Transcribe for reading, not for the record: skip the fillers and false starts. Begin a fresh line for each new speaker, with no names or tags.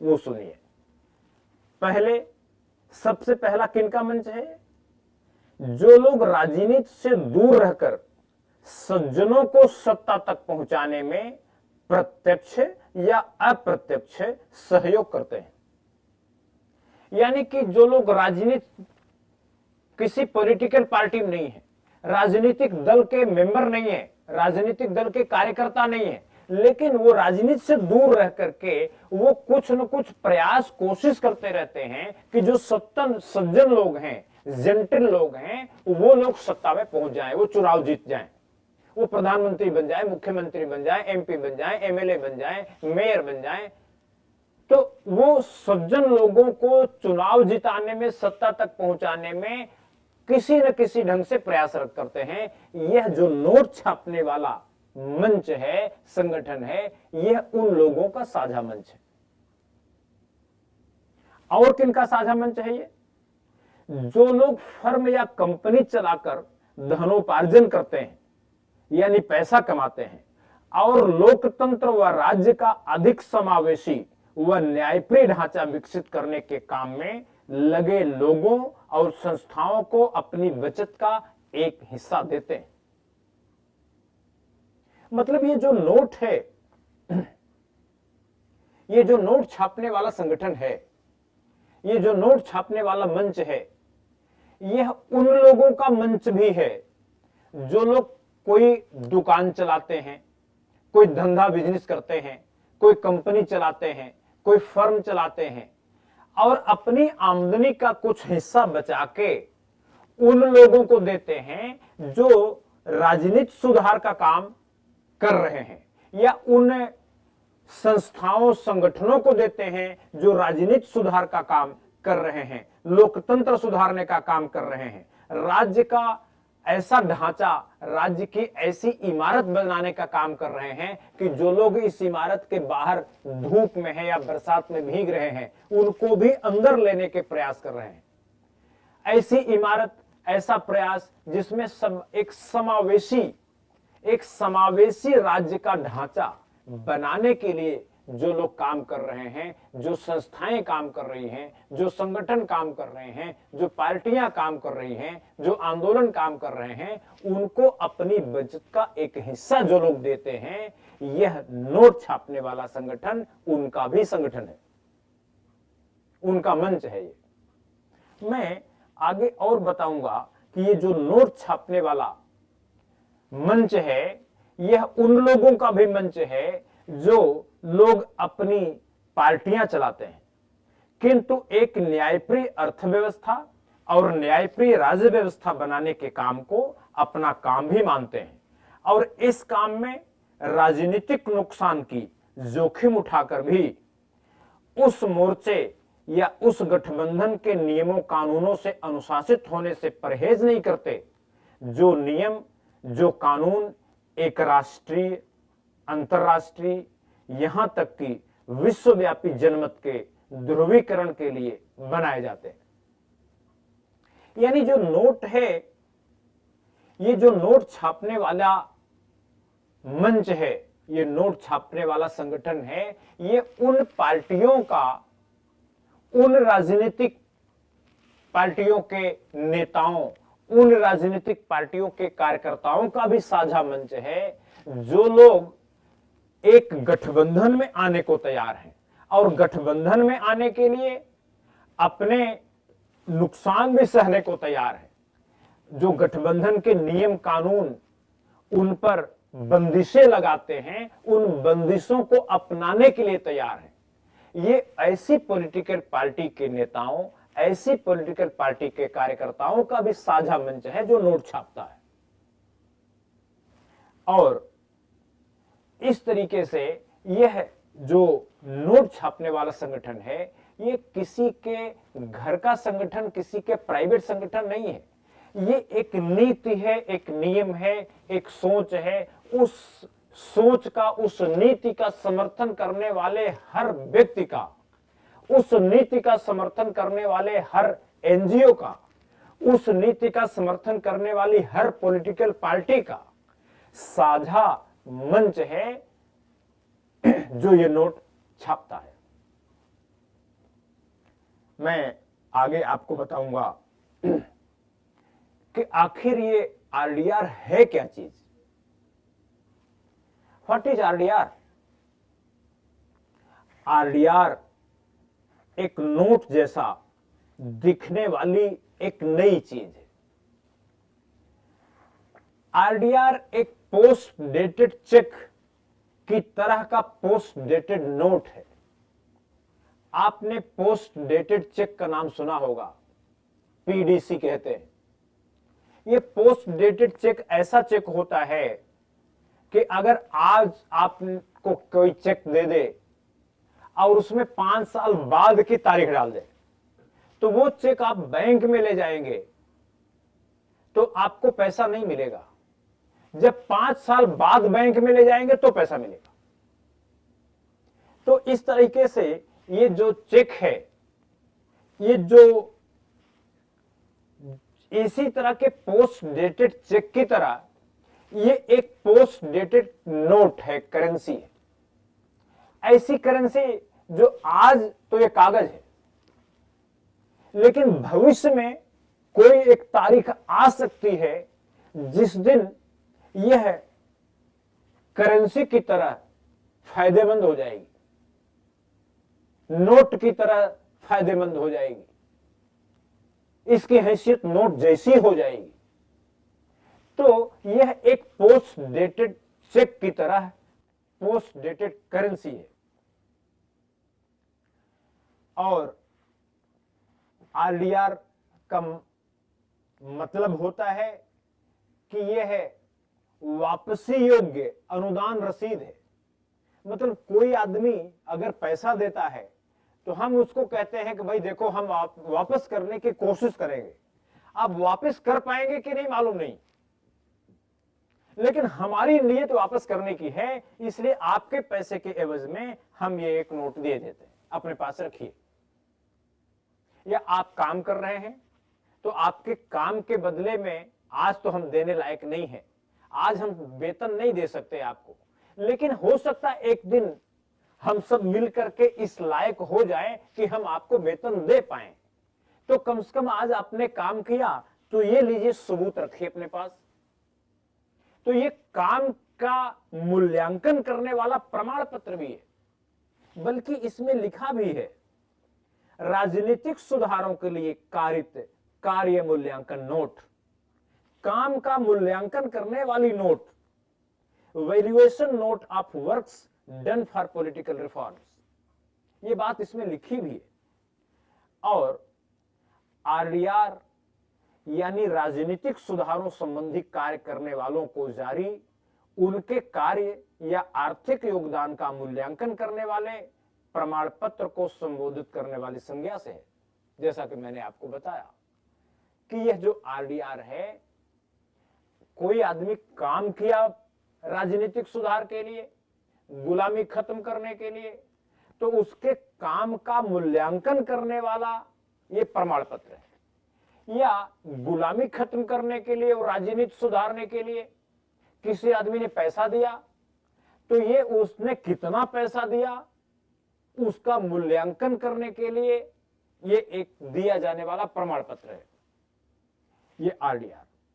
वो सुनिए। पहले, सबसे पहला किनका मंच है? जो लोग राजनीति से दूर रहकर सज्जनों को सत्ता तक पहुंचाने में प्रत्यक्ष या अप्रत्यक्ष सहयोग करते हैं। यानी कि जो लोग राजनीति, किसी पॉलिटिकल पार्टी में नहीं है, राजनीतिक दल के मेंबर नहीं है, राजनीतिक दल के कार्यकर्ता नहीं है, लेकिन वो राजनीति से दूर रह करके वो कुछ न कुछ प्रयास, कोशिश करते रहते हैं कि जो सज्जन लोग हैं, जेंटल लोग हैं, वो लोग सत्ता में पहुंच जाएं, वो चुनाव जीत जाएं, वो प्रधानमंत्री बन जाए, मुख्यमंत्री बन जाए, एमपी बन जाए, एमएलए बन जाए, मेयर बन जाए। तो वो सज्जन लोगों को चुनाव जिताने में, सत्ता तक पहुंचाने में किसी न किसी ढंग से प्रयासरत करते हैं। यह जो नोट छापने वाला मंच है, संगठन है, यह उन लोगों का साझा मंच है। और किनका साझा मंच है ये? जो लोग फर्म या कंपनी चलाकर धनोपार्जन करते हैं, यानी पैसा कमाते हैं, और लोकतंत्र व राज्य का अधिक समावेशी व न्यायप्रिय ढांचा विकसित करने के काम में लगे लोगों और संस्थाओं को अपनी बचत का एक हिस्सा देते हैं। मतलब ये जो नोट है, ये जो नोट छापने वाला संगठन है, ये जो नोट छापने वाला मंच है, यह उन लोगों का मंच भी है जो लोग कोई दुकान चलाते हैं, कोई धंधा बिजनेस करते हैं, कोई कंपनी चलाते हैं, कोई फर्म चलाते हैं, और अपनी आमदनी का कुछ हिस्सा बचा के उन लोगों को देते हैं जो राजनीतिक सुधार का काम कर रहे हैं, या उन संस्थाओं, संगठनों को देते हैं जो राजनीतिक सुधार का काम कर रहे हैं, लोकतंत्र सुधारने का काम कर रहे हैं, राज्य का ऐसा ढांचा, राज्य की ऐसी इमारत बनाने का काम कर रहे हैं कि जो लोग इस इमारत के बाहर धूप में है या बरसात में भीग रहे हैं, उनको भी अंदर लेने के प्रयास कर रहे हैं। ऐसी इमारत, ऐसा प्रयास जिसमें सब एक समावेशी राज्य का ढांचा बनाने के लिए जो लोग काम कर रहे हैं, जो संस्थाएं काम कर रही हैं, जो संगठन काम कर रहे हैं, जो पार्टियां काम कर रही हैं, जो आंदोलन काम कर रहे हैं, उनको अपनी बचत का एक हिस्सा जो लोग देते हैं, यह नोट छापने वाला संगठन उनका भी संगठन है, उनका मंच है ये। मैं आगे और बताऊंगा कि ये जो नोट छापने वाला मंच है, यह उन लोगों का भी मंच है जो लोग अपनी पार्टियां चलाते हैं, किंतु एक न्यायप्रिय अर्थव्यवस्था और न्यायप्रिय राज्य व्यवस्था बनाने के काम को अपना काम भी मानते हैं, और इस काम में राजनीतिक नुकसान की जोखिम उठाकर भी उस मोर्चे या उस गठबंधन के नियमों, कानूनों से अनुशासित होने से परहेज नहीं करते। जो नियम, जो कानून एक राष्ट्रीय, अंतरराष्ट्रीय, यहां तक कि विश्वव्यापी जनमत के ध्रुवीकरण के लिए बनाए जाते हैं। यानी जो नोट है, ये जो नोट छापने वाला मंच है, ये नोट छापने वाला संगठन है, ये उन पार्टियों का, उन राजनीतिक पार्टियों के नेताओं, उन राजनीतिक पार्टियों के कार्यकर्ताओं का भी साझा मंच है जो लोग एक गठबंधन में आने को तैयार हैं, और गठबंधन में आने के लिए अपने नुकसान भी सहने को तैयार है। जो गठबंधन के नियम, कानून, उन पर बंदिशें लगाते हैं, उन बंदिशों को अपनाने के लिए तैयार है। ये ऐसी पॉलिटिकल पार्टी के नेताओं, ऐसी पॉलिटिकल पार्टी के कार्यकर्ताओं का भी साझा मंच है जो नोट छापता है। और इस तरीके से यह जो नोट छापने वाला संगठन है, ये किसी के घर का संगठन, किसी के प्राइवेट संगठन नहीं है। ये एक नीति है, एक नियम है, एक सोच है। उस सोच का, उस नीति का समर्थन करने वाले हर व्यक्ति का, उस नीति का समर्थन करने वाले हर एनजीओ का, उस नीति का समर्थन करने वाली हर पॉलिटिकल पार्टी का साझा मंच है जो ये नोट छापता है। मैं आगे आपको बताऊंगा कि आखिर ये आरडीआर है क्या चीज। What is RDR? आरडीआर एक नोट जैसा दिखने वाली एक नई चीज है। आरडीआर एक पोस्ट डेटेड चेक की तरह का पोस्ट डेटेड नोट है। आपने पोस्ट डेटेड चेक का नाम सुना होगा, पीडीसी कहते हैं। यह पोस्ट डेटेड चेक ऐसा चेक होता है कि अगर आज आपको कोई चेक दे दे और उसमें 5 साल बाद की तारीख डाल दे, तो वो चेक आप बैंक में ले जाएंगे तो आपको पैसा नहीं मिलेगा। जब 5 साल बाद बैंक में ले जाएंगे तो पैसा मिलेगा। तो इस तरीके से ये जो चेक है, ये जो इसी तरह के पोस्ट डेटेड चेक की तरह ये एक पोस्ट डेटेड नोट है, करेंसी है। ऐसी करेंसी जो आज तो ये कागज है, लेकिन भविष्य में कोई एक तारीख आ सकती है जिस दिन यह करेंसी की तरह फायदेमंद हो जाएगी, नोट की तरह फायदेमंद हो जाएगी, इसकी हैसियत नोट जैसी हो जाएगी। तो यह एक पोस्ट डेटेड चेक की तरह पोस्ट डेटेड करेंसी है। और आरडीआर का मतलब होता है कि यह है वापसी योग्य अनुदान रसीद है। मतलब कोई आदमी अगर पैसा देता है तो हम उसको कहते हैं कि भाई देखो, हम वापस करने की कोशिश करेंगे। अब वापस कर पाएंगे कि नहीं मालूम नहीं, लेकिन हमारी नीयत वापस करने की है, इसलिए आपके पैसे के एवज में हम ये एक नोट दे देते हैं, अपने पास रखिए। या आप काम कर रहे हैं तो आपके काम के बदले में आज तो हम देने लायक नहीं है, आज हम वेतन नहीं दे सकते आपको, लेकिन हो सकता है एक दिन हम सब मिलकर के इस लायक हो जाएं कि हम आपको वेतन दे पाएं। तो कम से कम आज आपने काम किया तो ये लीजिए, सबूत रखिए अपने पास। तो ये काम का मूल्यांकन करने वाला प्रमाण पत्र भी है, बल्कि इसमें लिखा भी है राजनीतिक सुधारों के लिए कारित कार्य मूल्यांकन नोट, काम का मूल्यांकन करने वाली note, valuation note of works done for political reforms, ये बात इसमें लिखी भी है। और आरडीआर यानी राजनीतिक सुधारों संबंधी कार्य करने वालों को जारी उनके कार्य या आर्थिक योगदान का मूल्यांकन करने वाले प्रमाण पत्र को संबोधित करने वाली संज्ञा से है। जैसा कि मैंने आपको बताया कि यह जो आरडीआर है, कोई आदमी काम किया राजनीतिक सुधार के लिए, गुलामी खत्म करने के लिए, तो उसके काम का मूल्यांकन करने वाला यह प्रमाण पत्र है। या गुलामी खत्म करने के लिए और राजनीति सुधारने के लिए किसी आदमी ने पैसा दिया, तो ये उसने कितना पैसा दिया उसका मूल्यांकन करने के लिए ये एक दिया जाने वाला प्रमाण पत्र है, ये आरडीआर।